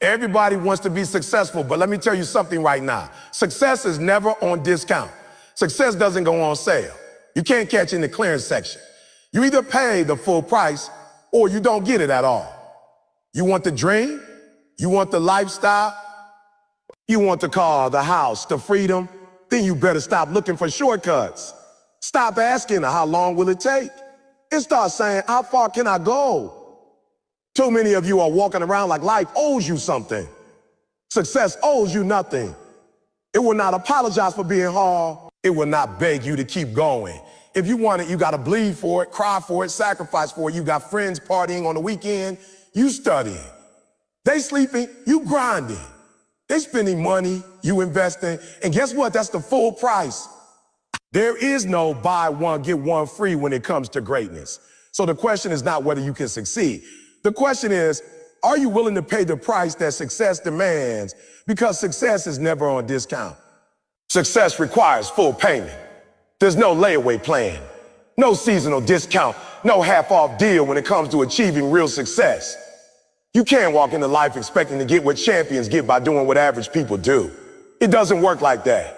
Everybody wants to be successful, but let me tell you something right now. Success is never on discount. Success doesn't go on sale. You can't catch it in the clearance section. You either pay the full price or you don't get it at all. You want the dream? You want the lifestyle? You want the car, the house, the freedom? Then you better stop looking for shortcuts. Stop asking how long will it take? And start saying, how far can I go? Too many of you are walking around like life owes you something. Success owes you nothing. It will not apologize for being hard. It will not beg you to keep going. If you want it, you got to bleed for it, cry for it, sacrifice for it. You got friends partying on the weekend, you studying. They sleeping, you grinding. They spending money, you investing. And guess what? That's the full price. There is no buy one, get one free when it comes to greatness. So the question is not whether you can succeed. The question is, are you willing to pay the price that success demands? Because success is never on discount. Success requires full payment. There's no layaway plan, no seasonal discount, no half-off deal when it comes to achieving real success. You can't walk into life expecting to get what champions get by doing what average people do. It doesn't work like that.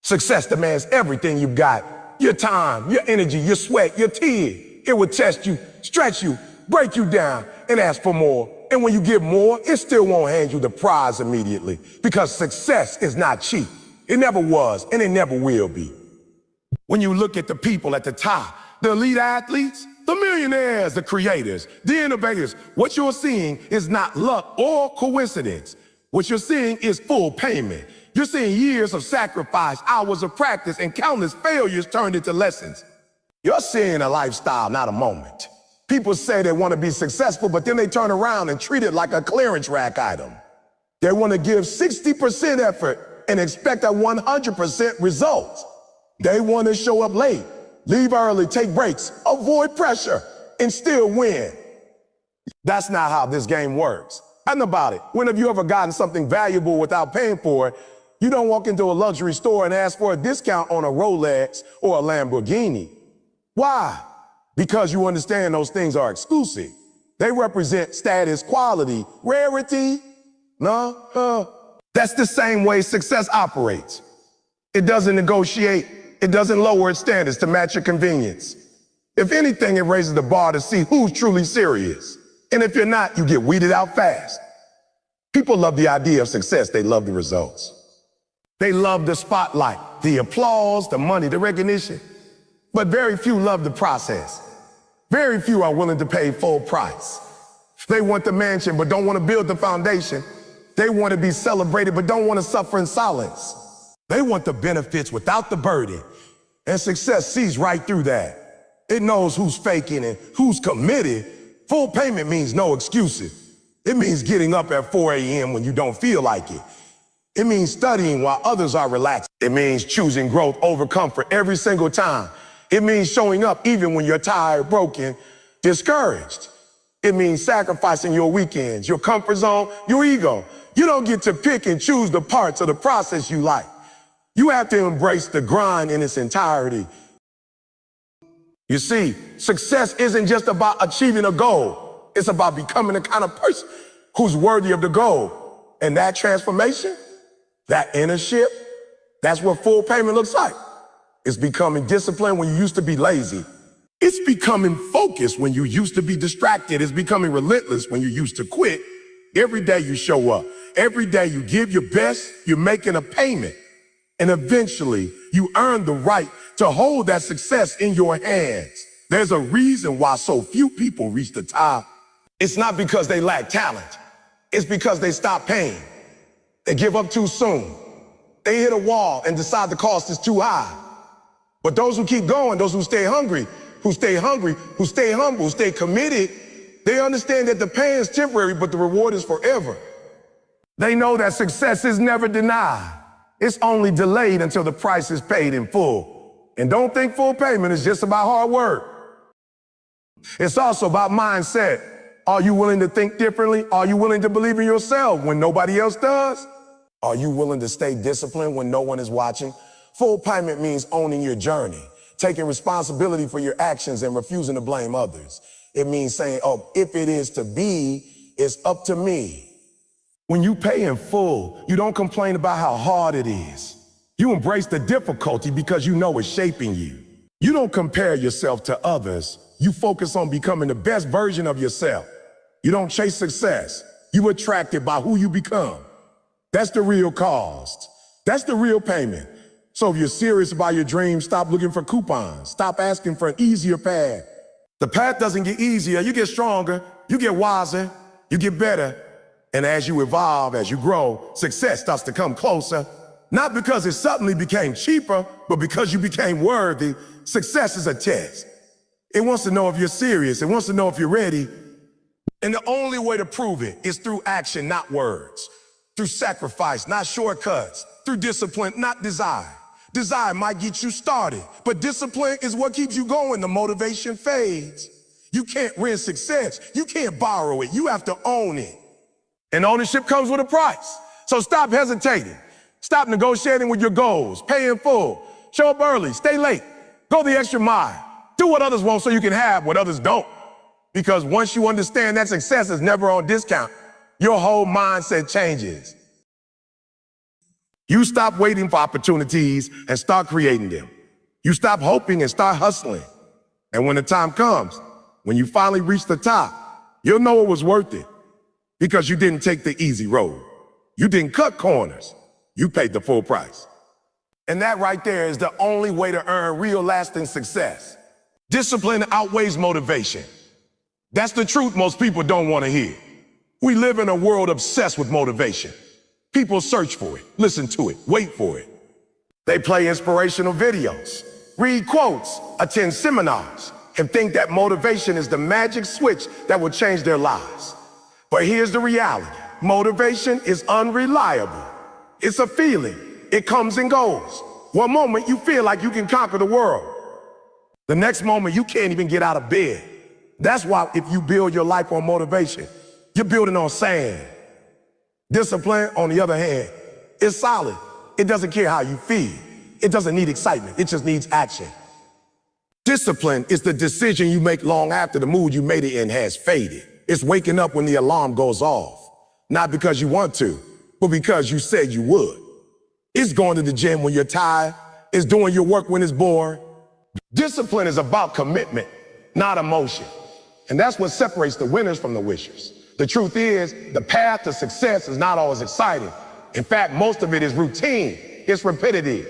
Success demands everything you've got. Your time, your energy, your sweat, your tears. It will test you, stretch you, break you down, and ask for more. And when you get more, it still won't hand you the prize immediately, because success is not cheap. It never was, and it never will be. When you look at the people at the top, the elite athletes, the millionaires, the creators, the innovators, what you're seeing is not luck or coincidence. What you're seeing is full payment. You're seeing years of sacrifice, hours of practice, and countless failures turned into lessons. You're seeing a lifestyle, not a moment. People say they want to be successful, but then they turn around and treat it like a clearance rack item. They want to give 60% effort and expect a 100% result. They want to show up late, leave early, take breaks, avoid pressure, and still win. That's not how this game works. Think about it. When have you ever gotten something valuable without paying for it? You don't walk into a luxury store and ask for a discount on a Rolex or a Lamborghini. Why? Because you understand those things are exclusive. They represent status, quality, rarity. That's the same way success operates. It doesn't negotiate. It doesn't lower its standards to match your convenience. If anything, it raises the bar to see who's truly serious. And if you're not, you get weeded out fast. People love the idea of success. They love the results. They love the spotlight, the applause, the money, the recognition. But very few love the process. Very few are willing to pay full price. They want the mansion, but don't want to build the foundation. They want to be celebrated, but don't want to suffer in silence. They want the benefits without the burden. And success sees right through that. It knows who's faking and who's committed. Full payment means no excuses. It means getting up at 4 a.m. when you don't feel like it. It means studying while others are relaxed. It means choosing growth over comfort every single time. It means showing up even when you're tired, broken, discouraged. It means sacrificing your weekends, your comfort zone, your ego. You don't get to pick and choose the parts of the process you like. You have to embrace the grind in its entirety. You see, success isn't just about achieving a goal. It's about becoming the kind of person who's worthy of the goal. And that transformation, that inner shift, that's what full payment looks like. It's becoming disciplined when you used to be lazy. It's becoming focused when you used to be distracted. It's becoming relentless when you used to quit. Every day you show up. Every day you give your best, you're making a payment. And eventually you earn the right to hold that success in your hands. There's a reason why so few people reach the top. It's not because they lack talent. It's because they stop paying. They give up too soon. They hit a wall and decide the cost is too high. But those who keep going, those who stay hungry, who stay humble, who stay committed, they understand that the pain is temporary, but the reward is forever. They know that success is never denied. It's only delayed until the price is paid in full. And don't think full payment is just about hard work. It's also about mindset. Are you willing to think differently? Are you willing to believe in yourself when nobody else does? Are you willing to stay disciplined when no one is watching? Full payment means owning your journey, taking responsibility for your actions and refusing to blame others. It means saying, oh, if it is to be, it's up to me. When you pay in full, you don't complain about how hard it is. You embrace the difficulty because you know it's shaping you. You don't compare yourself to others. You focus on becoming the best version of yourself. You don't chase success. You're attracted by who you become. That's the real cost. That's the real payment. So if you're serious about your dreams, stop looking for coupons. Stop asking for an easier path. The path doesn't get easier. You get stronger. You get wiser. You get better. And as you evolve, as you grow, success starts to come closer. Not because it suddenly became cheaper, but because you became worthy. Success is a test. It wants to know if you're serious. It wants to know if you're ready. And the only way to prove it is through action, not words. Through sacrifice, not shortcuts. Through discipline, not desire. Desire might get you started, but discipline is what keeps you going. The motivation fades. You can't rent success. You can't borrow it. You have to own it. And ownership comes with a price. So stop hesitating. Stop negotiating with your goals. Pay in full. Show up early. Stay late. Go the extra mile. Do what others want so you can have what others don't. Because once you understand that success is never on discount, your whole mindset changes. You stop waiting for opportunities and start creating them. You stop hoping and start hustling. And when the time comes, when you finally reach the top, you'll know it was worth it. Because you didn't take the easy road. You didn't cut corners. You paid the full price. And that right there is the only way to earn real lasting success. Discipline outweighs motivation. That's the truth most people don't want to hear. We live in a world obsessed with motivation. People search for it, listen to it, wait for it. They play inspirational videos, read quotes, attend seminars, and think that motivation is the magic switch that will change their lives. But here's the reality. Motivation is unreliable. It's a feeling. It comes and goes. One moment you feel like you can conquer the world. The next moment you can't even get out of bed. That's why if you build your life on motivation, you're building on sand. Discipline, on the other hand, is solid. It doesn't care how you feel. It doesn't need excitement. It just needs action. Discipline is the decision you make long after the mood you made it in has faded. It's waking up when the alarm goes off. Not because you want to, but because you said you would. It's going to the gym when you're tired. It's doing your work when it's bored. Discipline is about commitment, not emotion. And that's what separates the winners from the wishers. The truth is, the path to success is not always exciting. In fact, most of it is routine. It's repetitive.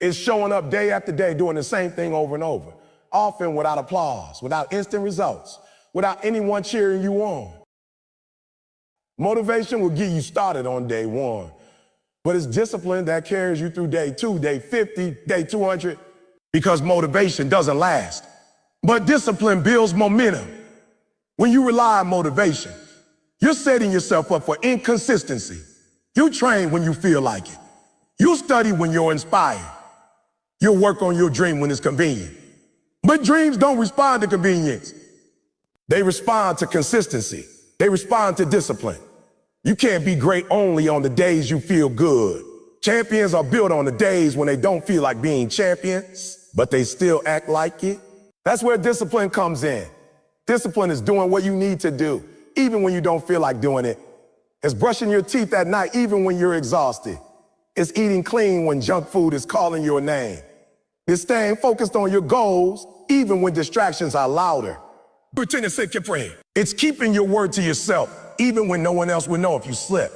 It's showing up day after day, doing the same thing over and over, often without applause, without instant results, without anyone cheering you on. Motivation will get you started on day one, but it's discipline that carries you through day 2, day 50, day 200, because motivation doesn't last. But discipline builds momentum. When you rely on motivation, you're setting yourself up for inconsistency. You train when you feel like it. You study when you're inspired. You'll work on your dream when it's convenient. But dreams don't respond to convenience. They respond to consistency. They respond to discipline. You can't be great only on the days you feel good. Champions are built on the days when they don't feel like being champions, but they still act like it. That's where discipline comes in. Discipline is doing what you need to do, even when you don't feel like doing it. It's brushing your teeth at night, even when you're exhausted. It's eating clean when junk food is calling your name. It's staying focused on your goals, even when distractions are louder. It's keeping your word to yourself, even when no one else will know if you slip.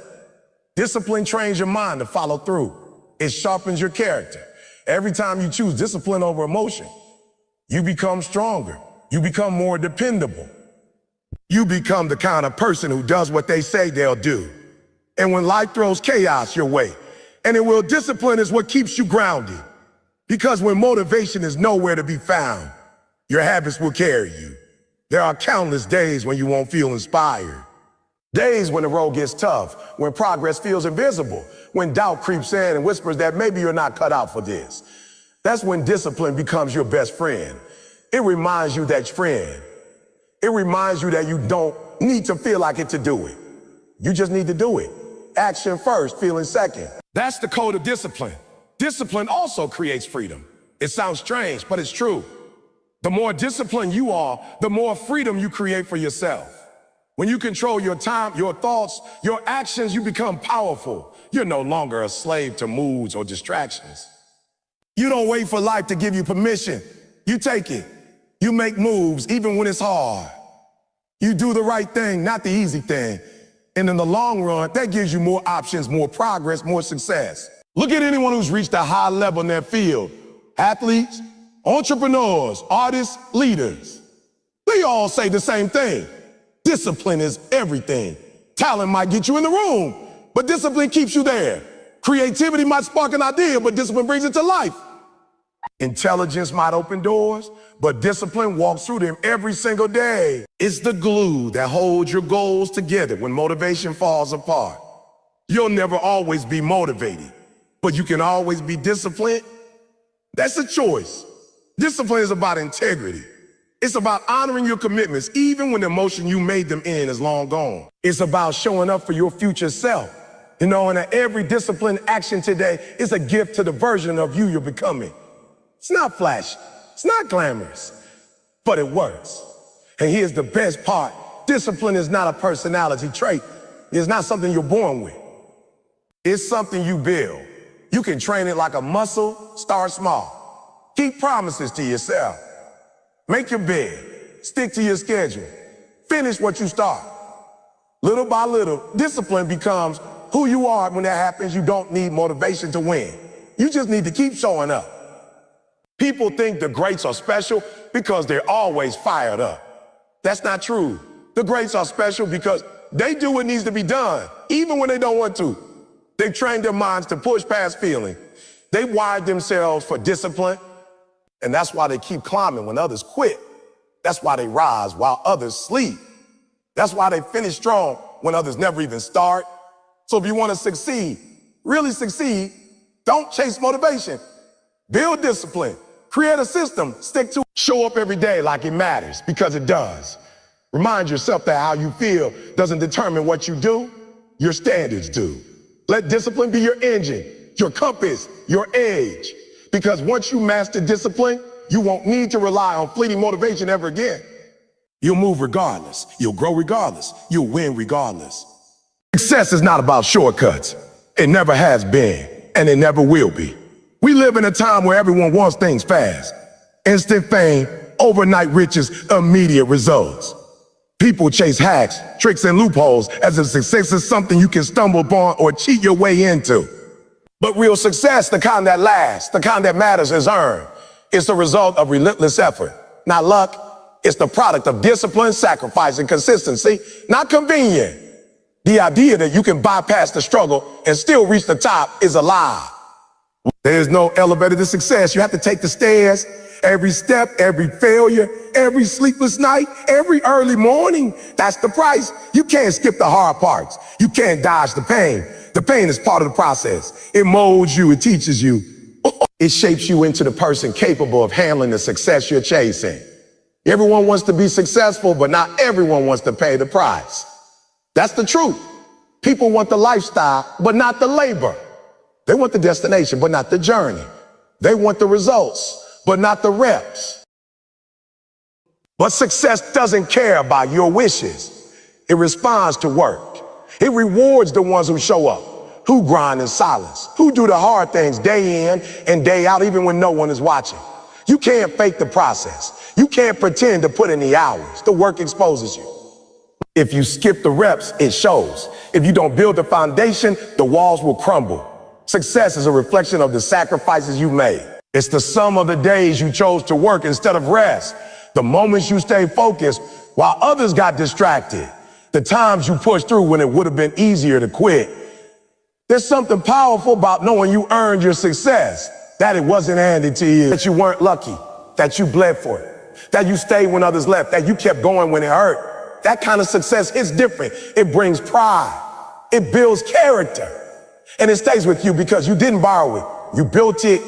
Discipline trains your mind to follow through. It sharpens your character. Every time you choose discipline over emotion, you become stronger. You become more dependable. You become the kind of person who does what they say they'll do. And when life throws chaos your way, and it will, discipline is what keeps you grounded. Because when motivation is nowhere to be found, your habits will carry you. There are countless days when you won't feel inspired. Days when the road gets tough, when progress feels invisible, when doubt creeps in and whispers that maybe you're not cut out for this. That's when discipline becomes your best friend. It reminds you that It reminds you that you don't need to feel like it to do it. You just need to do it. Action first, feeling second. That's the code of discipline. Discipline also creates freedom. It sounds strange, but it's true. The more disciplined you are, the more freedom you create for yourself. When you control your time, your thoughts, your actions, you become powerful. You're no longer a slave to moods or distractions. You don't wait for life to give you permission. You take it. You make moves even when it's hard. You do the right thing, not the easy thing. And in the long run, that gives you more options, more progress, more success. Look at anyone who's reached a high level in their field. Athletes, entrepreneurs, artists, leaders. They all say the same thing. Discipline is everything. Talent might get you in the room, but discipline keeps you there. Creativity might spark an idea, but discipline brings it to life. Intelligence might open doors, but discipline walks through them every single day. It's the glue that holds your goals together when motivation falls apart. You'll never always be motivated, but you can always be disciplined. That's a choice. Discipline is about integrity. It's about honoring your commitments, even when the emotion you made them in is long gone. It's about showing up for your future self. And that every disciplined action today is a gift to the version of you you're becoming. It's not flashy, it's not glamorous, but it works. And here's the best part. Discipline is not a personality trait. It's not something you're born with. It's something you build. You can train it like a muscle. Start small. Keep promises to yourself. Make your bed. Stick to your schedule. Finish what you start. Little by little, discipline becomes who you are. When that happens, you don't need motivation to win. You just need to keep showing up. People think the greats are special because they're always fired up. That's not true. The greats are special because they do what needs to be done, even when they don't want to. They've trained their minds to push past feeling. They wired themselves for discipline, and that's why they keep climbing when others quit. That's why they rise while others sleep. That's why they finish strong when others never even start. So if you want to succeed, really succeed, don't chase motivation. Build discipline. Create a system. Stick to it. Show up every day like it matters, because it does. Remind yourself that how you feel doesn't determine what you do. Your standards do. Let discipline be your engine, your compass, your edge. Because once you master discipline, you won't need to rely on fleeting motivation ever again. You'll move regardless. You'll grow regardless. You'll win regardless. Success is not about shortcuts. It never has been, and it never will be. We live in a time where everyone wants things fast. Instant fame, overnight riches, immediate results. People chase hacks, tricks, and loopholes as if success is something you can stumble upon or cheat your way into. But real success, the kind that lasts, the kind that matters, is earned. It's the result of relentless effort, not luck. It's the product of discipline, sacrifice, and consistency, not convenient. The idea that you can bypass the struggle and still reach the top is a lie. There's no elevator to success. You have to take the stairs. Every step, every failure, every sleepless night, every early morning. That's the price. You can't skip the hard parts. You can't dodge the pain. The pain is part of the process. It molds you. It teaches you. It shapes you into the person capable of handling the success you're chasing. Everyone wants to be successful, but not everyone wants to pay the price. That's the truth. People want the lifestyle, but not the labor. They want the destination, but not the journey. They want the results, but not the reps. But success doesn't care about your wishes. It responds to work. It rewards the ones who show up, who grind in silence, who do the hard things day in and day out, even when no one is watching. You can't fake the process. You can't pretend to put in the hours. The work exposes you. If you skip the reps, it shows. If you don't build the foundation, the walls will crumble. Success is a reflection of the sacrifices you made. It's the sum of the days you chose to work instead of rest, the moments you stayed focused while others got distracted, the times you pushed through when it would have been easier to quit. There's something powerful about knowing you earned your success, that it wasn't handed to you, that you weren't lucky, that you bled for it, that you stayed when others left, that you kept going when it hurt. That kind of success is different. It brings pride. It builds character. And it stays with you because you didn't borrow it. You built it.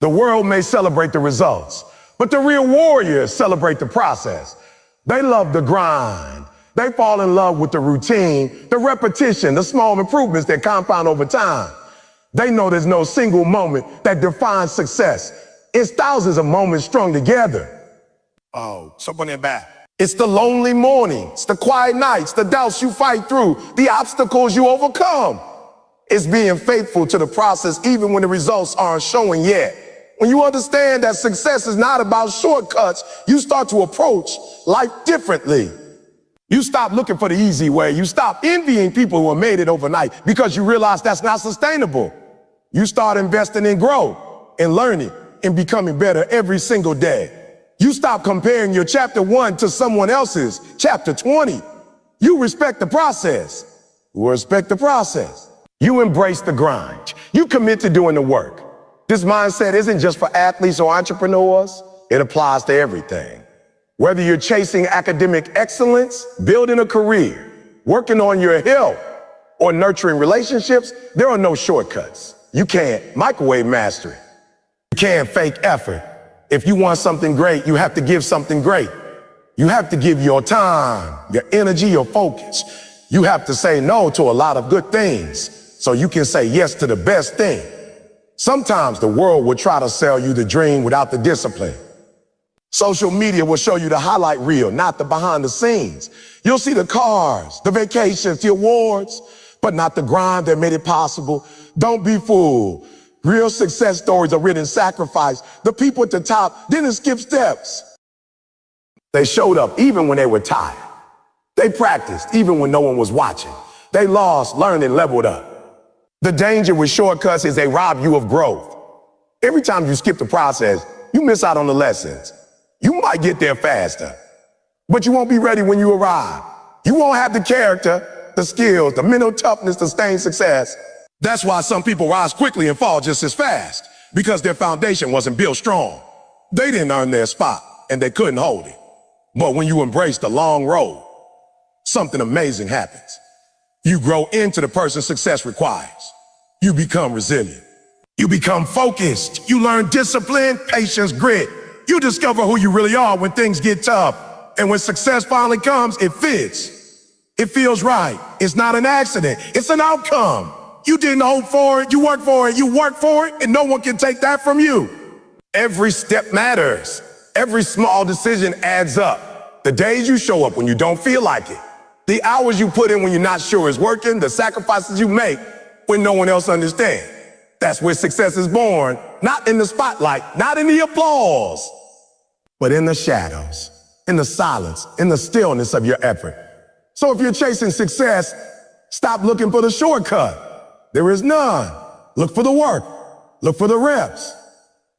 The world may celebrate the results, but the real warriors celebrate the process. They love the grind. They fall in love with the routine, the repetition, the small improvements that compound over time. They know there's no single moment that defines success. It's thousands of moments strung together. Oh, someone in back. It's the lonely mornings, the quiet nights, the doubts you fight through, the obstacles you overcome. It's being faithful to the process even when the results aren't showing yet. When you understand that success is not about shortcuts, you start to approach life differently. You stop looking for the easy way. You stop envying people who have made it overnight because you realize that's not sustainable. You start investing in growth, in learning, and becoming better every single day. You stop comparing your chapter 1 to someone else's chapter 20. You respect the process. Respect the process. You embrace the grind. You commit to doing the work. This mindset isn't just for athletes or entrepreneurs. It applies to everything. Whether you're chasing academic excellence, building a career, working on your health, or nurturing relationships, there are no shortcuts. You can't microwave master it. You can't fake effort. If you want something great, you have to give something great. You have to give your time, your energy, your focus. You have to say no to a lot of good things so you can say yes to the best thing. Sometimes the world will try to sell you the dream without the discipline. Social media will show you the highlight reel, not the behind the scenes. You'll see the cars, the vacations, the awards, but not the grind that made it possible. Don't be fooled. Real success stories are written in sacrifice. The people at the top didn't skip steps. They showed up even when they were tired. They practiced even when no one was watching. They lost, learned, and leveled up. The danger with shortcuts is they rob you of growth. Every time you skip the process, you miss out on the lessons. You might get there faster, but you won't be ready when you arrive. You won't have the character, the skills, the mental toughness to sustain success. That's why some people rise quickly and fall just as fast, because their foundation wasn't built strong. They didn't earn their spot, and they couldn't hold it. But when you embrace the long road, something amazing happens. You grow into the person success requires. You become resilient. You become focused. You learn discipline, patience, grit. You discover who you really are when things get tough. And when success finally comes, it fits. It feels right. It's not an accident. It's an outcome. You didn't hope for it. You worked for it. You worked for it, and no one can take that from you. Every step matters. Every small decision adds up. The days you show up when you don't feel like it. The hours you put in when you're not sure it's working. The sacrifices you make when no one else understands. That's where success is born. Not in the spotlight, not in the applause, but in the shadows, in the silence, in the stillness of your effort. So if you're chasing success, stop looking for the shortcut. There is none. Look for the work. Look for the reps.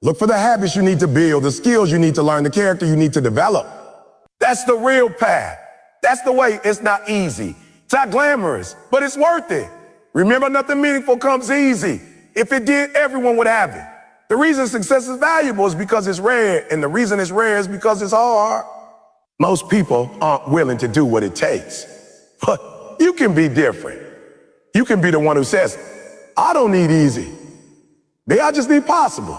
Look for the habits you need to build, the skills you need to learn, the character you need to develop. That's the real path. That's the way. It's not easy. It's not glamorous, but it's worth it. Remember, nothing meaningful comes easy. If it did, everyone would have it. The reason success is valuable is because it's rare, and the reason it's rare is because it's hard. Most people aren't willing to do what it takes, but you can be different. You can be the one who says, I don't need easy. Maybe I just need possible.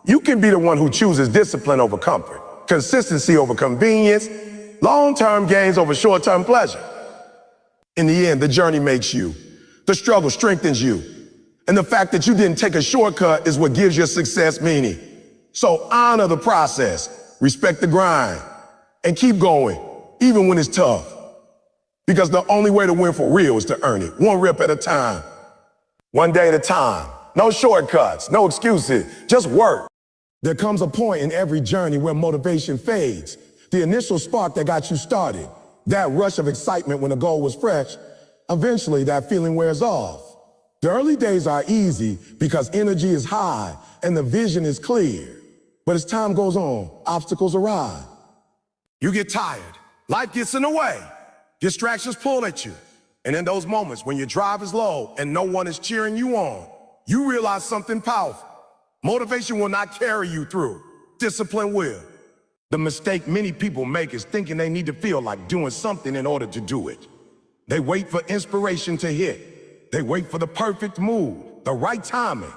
You can be the one who chooses discipline over comfort, consistency over convenience, long-term gains over short-term pleasure. In the end, the journey makes you. The struggle strengthens you. And the fact that you didn't take a shortcut is what gives your success meaning. So honor the process, respect the grind, and keep going, even when it's tough. Because the only way to win for real is to earn it, one rep at a time, one day at a time. No shortcuts, no excuses, just work. There comes a point in every journey where motivation fades. The initial spark that got you started, that rush of excitement when the goal was fresh, eventually that feeling wears off. The early days are easy because energy is high and the vision is clear. But as time goes on, obstacles arise. You get tired, life gets in the way, distractions pull at you. And in those moments when your drive is low and no one is cheering you on, you realize something powerful. Motivation will not carry you through, discipline will. The mistake many people make is thinking they need to feel like doing something in order to do it. They wait for inspiration to hit. They wait for the perfect move, the right timing,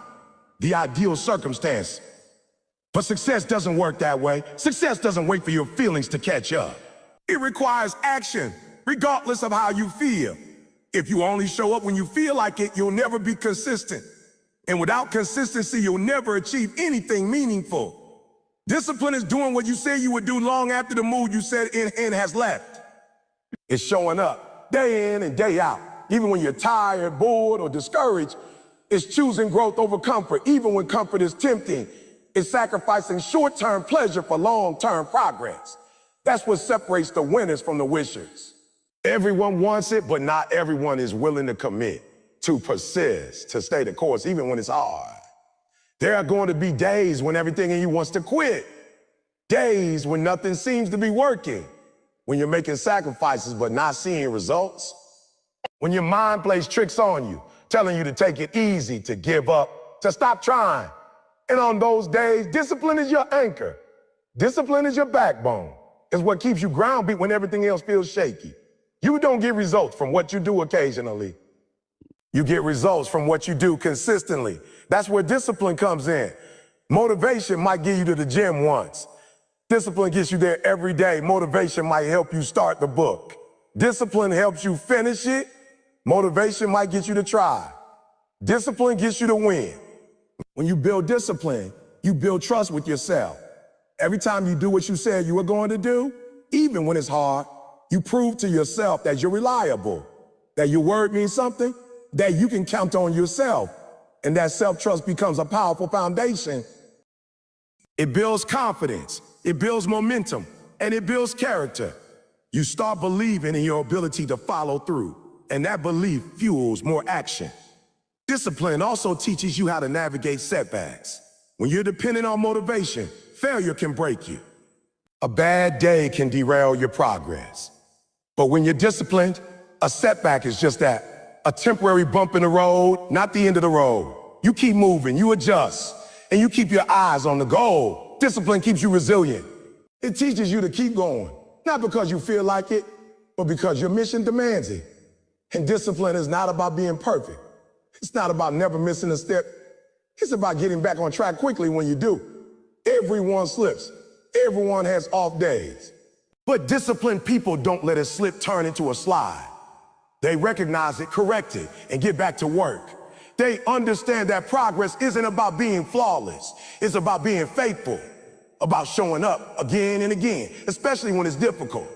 the ideal circumstance. But success doesn't work that way. Success doesn't wait for your feelings to catch up. It requires action, regardless of how you feel. If you only show up when you feel like it, you'll never be consistent. And without consistency, you'll never achieve anything meaningful. Discipline is doing what you said you would do long after the mood you said in has left. It's showing up day in and day out. Even when you're tired, bored, or discouraged, it's choosing growth over comfort, even when comfort is tempting. It's sacrificing short-term pleasure for long-term progress. That's what separates the winners from the wishers. Everyone wants it, but not everyone is willing to commit, to persist, to stay the course, even when it's hard. There are going to be days when everything in you wants to quit. Days when nothing seems to be working. When you're making sacrifices but not seeing results. When your mind plays tricks on you, telling you to take it easy, to give up, to stop trying. And on those days, discipline is your anchor. Discipline is your backbone. It's what keeps you grounded when everything else feels shaky. You don't get results from what you do occasionally. You get results from what you do consistently. That's where discipline comes in. Motivation might get you to the gym once. Discipline gets you there every day. Motivation might help you start the book. Discipline helps you finish it. Motivation might get you to try. Discipline gets you to win. When you build discipline, you build trust with yourself. Every time you do what you said you were going to do, even when it's hard, you prove to yourself that you're reliable, that your word means something, that you can count on yourself, and that self-trust becomes a powerful foundation. It builds confidence, it builds momentum, and it builds character. You start believing in your ability to follow through, and that belief fuels more action. Discipline also teaches you how to navigate setbacks. When you're dependent on motivation, failure can break you. A bad day can derail your progress. But when you're disciplined, a setback is just that, a temporary bump in the road, not the end of the road. You keep moving, you adjust, and you keep your eyes on the goal. Discipline keeps you resilient. It teaches you to keep going, not because you feel like it, but because your mission demands it. And discipline is not about being perfect. It's not about never missing a step. It's about getting back on track quickly when you do. Everyone slips. Everyone has off days. But disciplined people don't let a slip turn into a slide. They recognize it, correct it, and get back to work. They understand that progress isn't about being flawless. It's about being faithful, about showing up again and again, especially when it's difficult.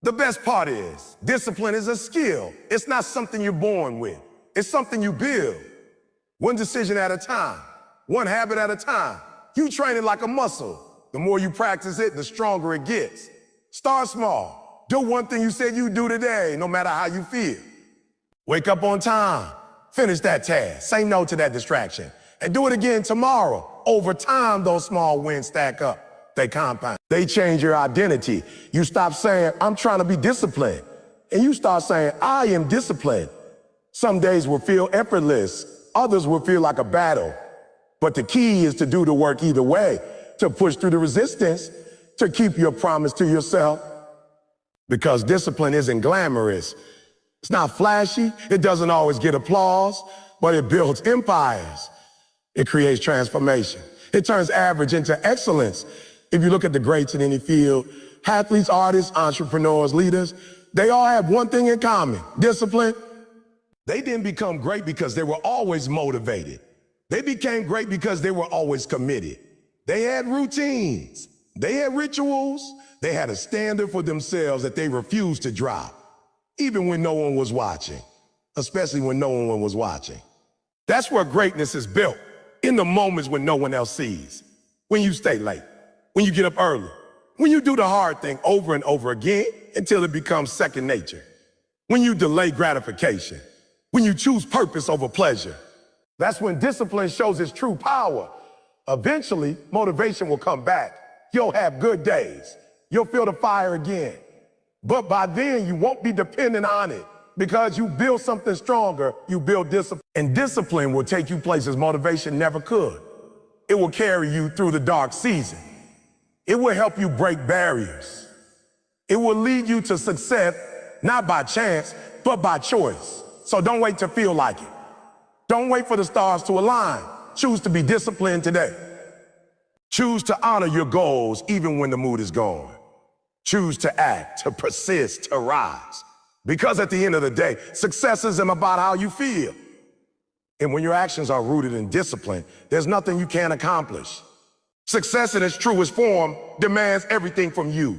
The best part is, discipline is a skill. It's not something you're born with. It's something you build. One decision at a time, one habit at a time. You train it like a muscle. The more you practice it, the stronger it gets. Start small. Do one thing you said you'd do today, no matter how you feel. Wake up on time. Finish that task. Say no to that distraction. And do it again tomorrow. Over time, those small wins stack up. They compound. They change your identity. You stop saying, I'm trying to be disciplined. And you start saying, I am disciplined. Some days will feel effortless. Others will feel like a battle. But the key is to do the work either way, to push through the resistance, to keep your promise to yourself. Because discipline isn't glamorous. It's not flashy. It doesn't always get applause, but it builds empires. It creates transformation. It turns average into excellence. If you look at the greats in any field, athletes, artists, entrepreneurs, leaders, they all have one thing in common: discipline. They didn't become great because they were always motivated. They became great because they were always committed. They had routines. They had rituals. They had a standard for themselves that they refused to drop, even when no one was watching, especially when no one was watching. That's where greatness is built, in the moments when no one else sees. When you stay late, when you get up early, when you do the hard thing over and over again until it becomes second nature. When you delay gratification, when you choose purpose over pleasure. That's when discipline shows its true power. Eventually, motivation will come back. You'll have good days. You'll feel the fire again. But by then, you won't be dependent on it because you build something stronger. You build discipline. And discipline will take you places motivation never could. It will carry you through the dark season. It will help you break barriers. It will lead you to success, not by chance, but by choice. So don't wait to feel like it. Don't wait for the stars to align. Choose to be disciplined today. Choose to honor your goals even when the mood is gone. Choose to act, to persist, to rise. Because at the end of the day, success isn't about how you feel. And when your actions are rooted in discipline, there's nothing you can't accomplish. Success in its truest form demands everything from you.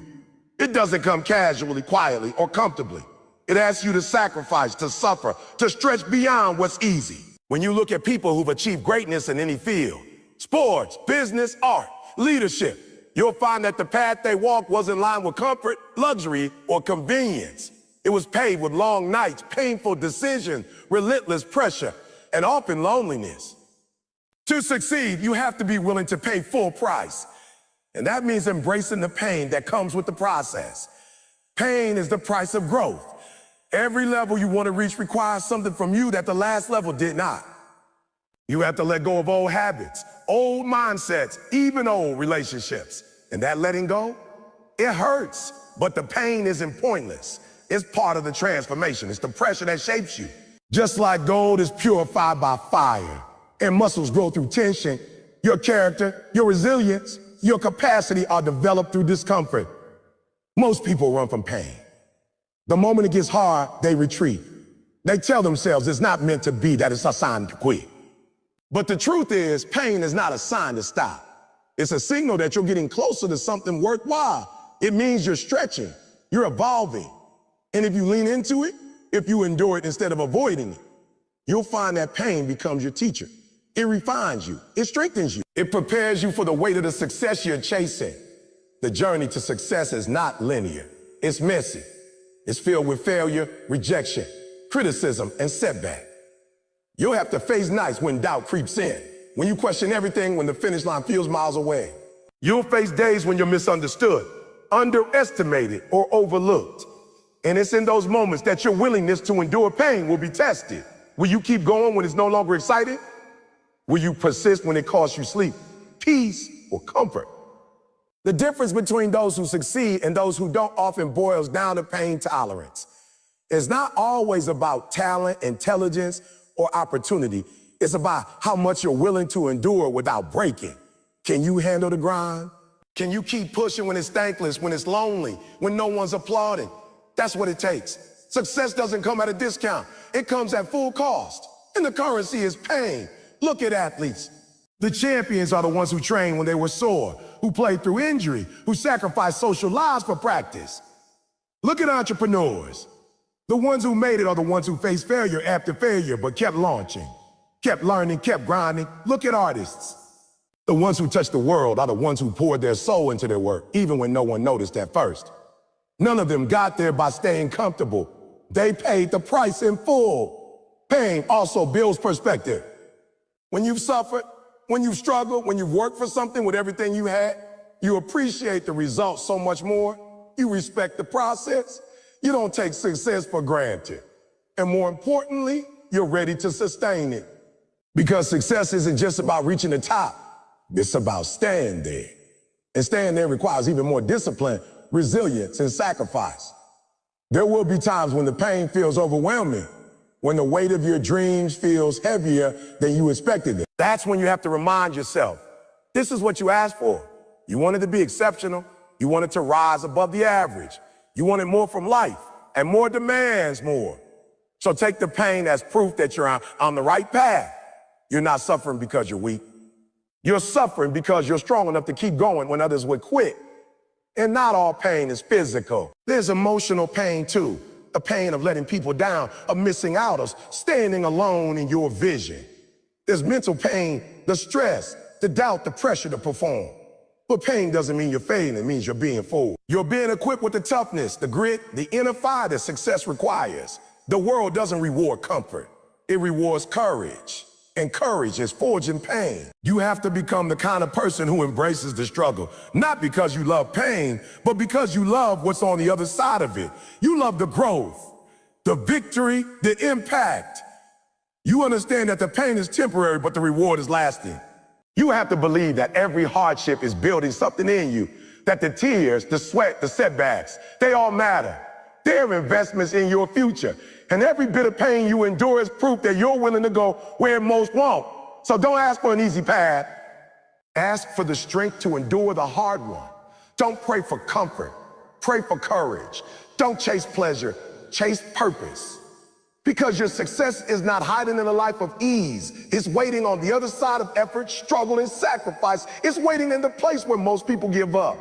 It doesn't come casually, quietly, or comfortably. It asks you to sacrifice, to suffer, to stretch beyond what's easy. When you look at people who've achieved greatness in any field, sports, business, art, leadership, you'll find that the path they walked wasn't lined with comfort, luxury, or convenience. It was paved with long nights, painful decisions, relentless pressure, and often loneliness. To succeed, you have to be willing to pay full price. And that means embracing the pain that comes with the process. Pain is the price of growth. Every level you want to reach requires something from you that the last level did not. You have to let go of old habits, old mindsets, even old relationships. And that letting go, it hurts, but the pain isn't pointless. It's part of the transformation. It's the pressure that shapes you. Just like gold is purified by fire and muscles grow through tension, your character, your resilience, your capacity are developed through discomfort. Most people run from pain. The moment it gets hard, they retreat. They tell themselves it's not meant to be, that it's a sign to quit. But the truth is, pain is not a sign to stop. It's a signal that you're getting closer to something worthwhile. It means you're stretching, you're evolving. And if you lean into it, if you endure it instead of avoiding it, you'll find that pain becomes your teacher. It refines you, it strengthens you. It prepares you for the weight of the success you're chasing. The journey to success is not linear. It's messy. It's filled with failure, rejection, criticism, and setback. You'll have to face nights when doubt creeps in, when you question everything, when the finish line feels miles away. You'll face days when you're misunderstood, underestimated, or overlooked. And it's in those moments that your willingness to endure pain will be tested. Will you keep going when it's no longer exciting? Will you persist when it costs you sleep, peace, or comfort? The difference between those who succeed and those who don't often boils down to pain tolerance. It's not always about talent, intelligence, or opportunity. It's about how much you're willing to endure without breaking. Can you handle the grind? Can you keep pushing when it's thankless, when it's lonely, when no one's applauding? That's what it takes. Success doesn't come at a discount. It comes at full cost. And the currency is pain. Look at athletes. The champions are the ones who trained when they were sore, who played through injury, who sacrificed social lives for practice. Look at entrepreneurs. The ones who made it are the ones who faced failure after failure, but kept launching, kept learning, kept grinding. Look at artists. The ones who touched the world are the ones who poured their soul into their work, even when no one noticed at first. None of them got there by staying comfortable. They paid the price in full. Pain also builds perspective. When you've suffered, when you've struggled, when you've worked for something with everything you had, you appreciate the results so much more. You respect the process. You don't take success for granted. And more importantly, you're ready to sustain it. Because success isn't just about reaching the top. It's about staying there. And staying there requires even more discipline, resilience, and sacrifice. There will be times when the pain feels overwhelming, when the weight of your dreams feels heavier than you expected it. That's when you have to remind yourself, this is what you asked for. You wanted to be exceptional. You wanted to rise above the average. You wanted more from life, and more demands more. So take the pain as proof that you're on the right path. You're not suffering because you're weak. You're suffering because you're strong enough to keep going when others would quit. And not all pain is physical. There's emotional pain too. The pain of letting people down, of missing out, of standing alone in your vision. There's mental pain, the stress, the doubt, the pressure to perform. But pain doesn't mean you're failing, it means you're being forward. You're being equipped with the toughness, the grit, the inner fire that success requires. The world doesn't reward comfort, it rewards courage. And courage is forged in pain. You have to become the kind of person who embraces the struggle, not because you love pain, but because you love what's on the other side of it. You love the growth, the victory, the impact. You understand that the pain is temporary, but the reward is lasting. You have to believe that every hardship is building something in you, that the tears, the sweat, the setbacks, they all matter. They're investments in your future. And every bit of pain you endure is proof that you're willing to go where most won't. So don't ask for an easy path. Ask for the strength to endure the hard one. Don't pray for comfort. Pray for courage. Don't chase pleasure. Chase purpose. Because your success is not hiding in a life of ease. It's waiting on the other side of effort, struggle, and sacrifice. It's waiting in the place where most people give up.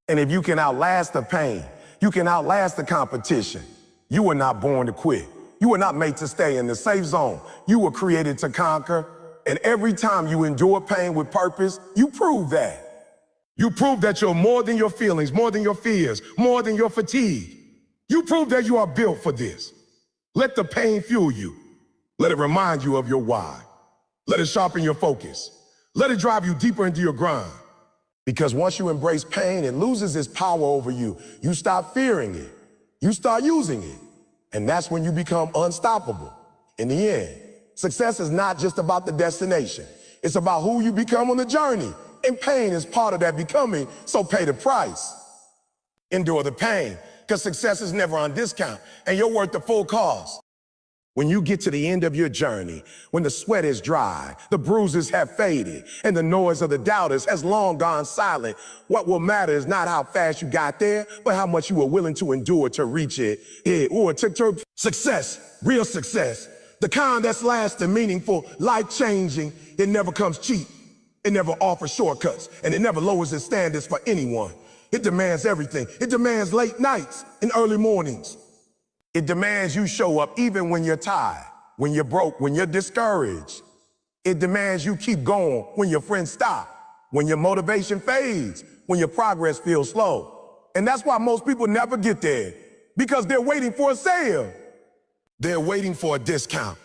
And if you can outlast the pain, you can outlast the competition. You were not born to quit. You were not made to stay in the safe zone. You were created to conquer. And every time you endure pain with purpose, you prove that. You prove that you're more than your feelings, more than your fears, more than your fatigue. You prove that you are built for this. Let the pain fuel you. Let it remind you of your why. Let it sharpen your focus. Let it drive you deeper into your grind. Because once you embrace pain, it loses its power over you. You stop fearing it. You start using it. And that's when you become unstoppable. In the end, success is not just about the destination. It's about who you become on the journey. And pain is part of that becoming, so pay the price. Endure the pain, because success is never on discount, and you're worth the full cost. When you get to the end of your journey, when the sweat is dry, the bruises have faded, and the noise of the doubters has long gone silent, what will matter is not how fast you got there, but how much you were willing to endure to reach it. Success, real success, the kind that's lasting, meaningful, life-changing, it never comes cheap. It never offers shortcuts, and it never lowers its standards for anyone. It demands everything. It demands late nights and early mornings. It demands you show up even when you're tired, when you're broke, when you're discouraged. It demands you keep going when your friends stop, when your motivation fades, when your progress feels slow. And that's why most people never get there, because they're waiting for a sale. They're waiting for a discount.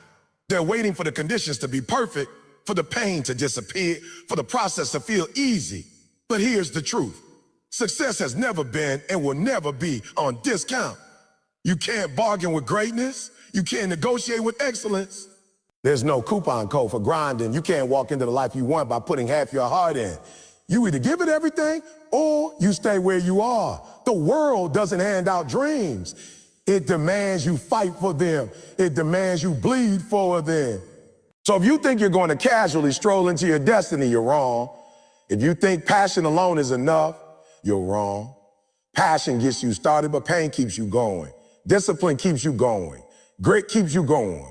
They're waiting for the conditions to be perfect, for the pain to disappear, for the process to feel easy. But here's the truth. Success has never been and will never be on discount. You can't bargain with greatness. You can't negotiate with excellence. There's no coupon code for grinding. You can't walk into the life you want by putting half your heart in. You either give it everything or you stay where you are. The world doesn't hand out dreams. It demands you fight for them. It demands you bleed for them. So if you think you're going to casually stroll into your destiny, you're wrong. If you think passion alone is enough, you're wrong. Passion gets you started, but pain keeps you going. Discipline keeps you going. Grit keeps you going.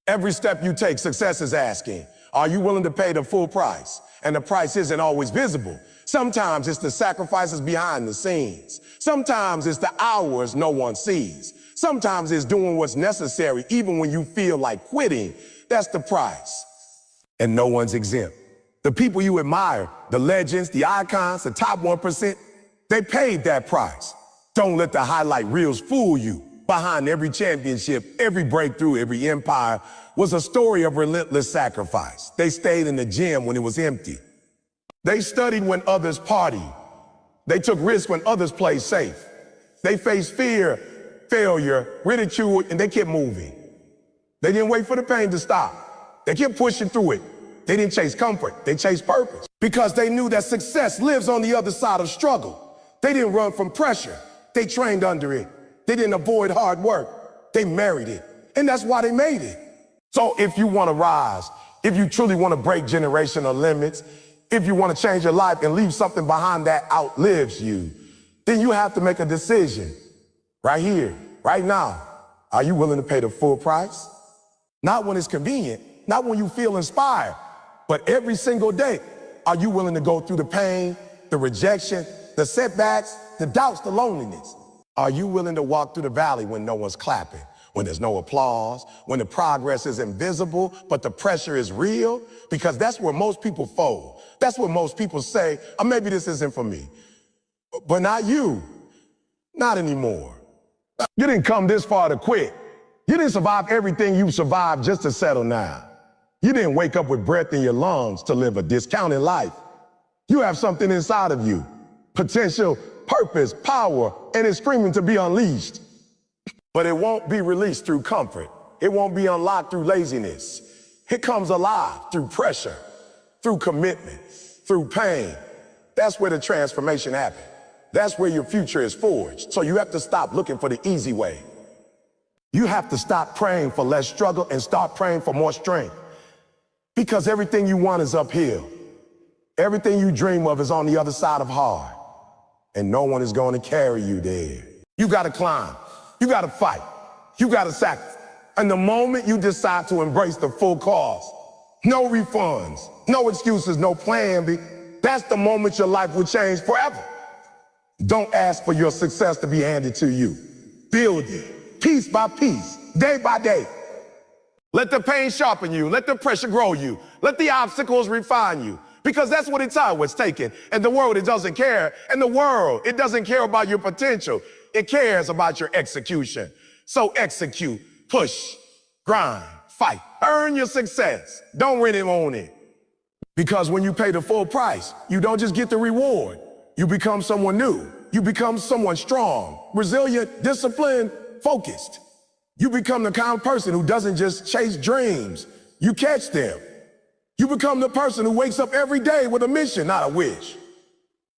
Every step you take, success is asking, are you willing to pay the full price? And the price isn't always visible. Sometimes it's the sacrifices behind the scenes. Sometimes it's the hours no one sees. Sometimes it's doing what's necessary even when you feel like quitting. That's the price. And no one's exempt. The people you admire, the legends, the icons, the top 1%, they paid that price. Don't let the highlight reels fool you. Behind every championship, every breakthrough, every empire was a story of relentless sacrifice. They stayed in the gym when it was empty. They studied when others partied. They took risks when others played safe. They faced fear, failure, ridicule, and they kept moving. They didn't wait for the pain to stop. They kept pushing through it. They didn't chase comfort. They chased purpose. Because they knew that success lives on the other side of struggle. They didn't run from pressure. They trained under it. They didn't avoid hard work. They married it. And that's why they made it. So if you want to rise, if you truly want to break generational limits, if you want to change your life and leave something behind that outlives you, then you have to make a decision right here, right now. Are you willing to pay the full price? Not when it's convenient, not when you feel inspired, but every single day. Are you willing to go through the pain, the rejection, the setbacks, the doubts, the loneliness? Are you willing to walk through the valley when no one's clapping, when there's no applause, when the progress is invisible, but the pressure is real? Because that's where most people fold. That's where most people say, oh, maybe this isn't for me. But not you. Not anymore. You didn't come this far to quit. You didn't survive everything you survived just to settle now. You didn't wake up with breath in your lungs to live a discounted life. You have something inside of you. Potential, purpose, power, and it's screaming to be unleashed. But it won't be released through comfort. It won't be unlocked through laziness. It comes alive through pressure, through commitment, through pain. That's where the transformation happens. That's where your future is forged. So you have to stop looking for the easy way. You have to stop praying for less struggle and start praying for more strength. Because everything you want is uphill. Everything you dream of is on the other side of hard. And no one is going to carry you there. You got to climb. You got to fight. You got to sacrifice. And the moment you decide to embrace the full cost, no refunds, no excuses, no plan B, that's the moment your life will change forever. Don't ask for your success to be handed to you. Build it, piece by piece, day by day. Let the pain sharpen you. Let the pressure grow you. Let the obstacles refine you. Because that's what it's always taken. And the world, it doesn't care. And the world, it doesn't care about your potential. It cares about your execution. So execute, push, grind, fight. Earn your success. Don't rent it, own it. Because when you pay the full price, you don't just get the reward. You become someone new. You become someone strong, resilient, disciplined, focused. You become the kind of person who doesn't just chase dreams. You catch them. You become the person who wakes up every day with a mission, not a wish.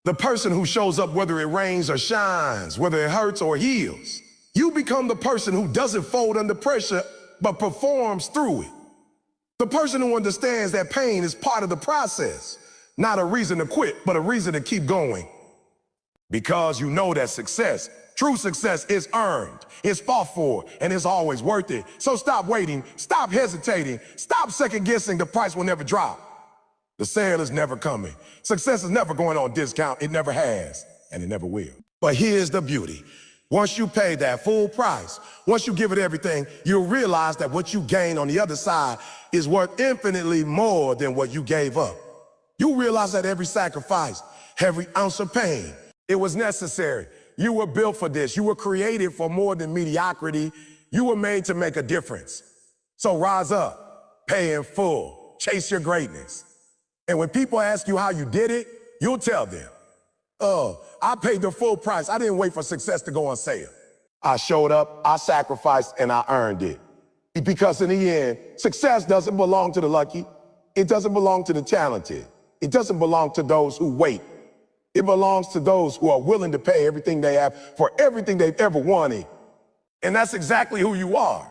The person who shows up whether it rains or shines, whether it hurts or heals. You become the person who doesn't fold under pressure, but performs through it. The person who understands that pain is part of the process, not a reason to quit, but a reason to keep going. Because you know that success, true success, is earned, it's fought for, and it's always worth it. So stop waiting, stop hesitating, stop second guessing the price will never drop. The sale is never coming. Success is never going on discount. It never has, and it never will. But here's the beauty. Once you pay that full price, once you give it everything, you'll realize that what you gain on the other side is worth infinitely more than what you gave up. You'll realize that every sacrifice, every ounce of pain, it was necessary. You were built for this. You were created for more than mediocrity. You were made to make a difference. So rise up, pay in full, chase your greatness. And when people ask you how you did it, you'll tell them, oh, I paid the full price. I didn't wait for success to go on sale. I showed up, I sacrificed, and I earned it. Because in the end, success doesn't belong to the lucky. It doesn't belong to the talented. It doesn't belong to those who wait. It belongs to those who are willing to pay everything they have for everything they've ever wanted. And that's exactly who you are.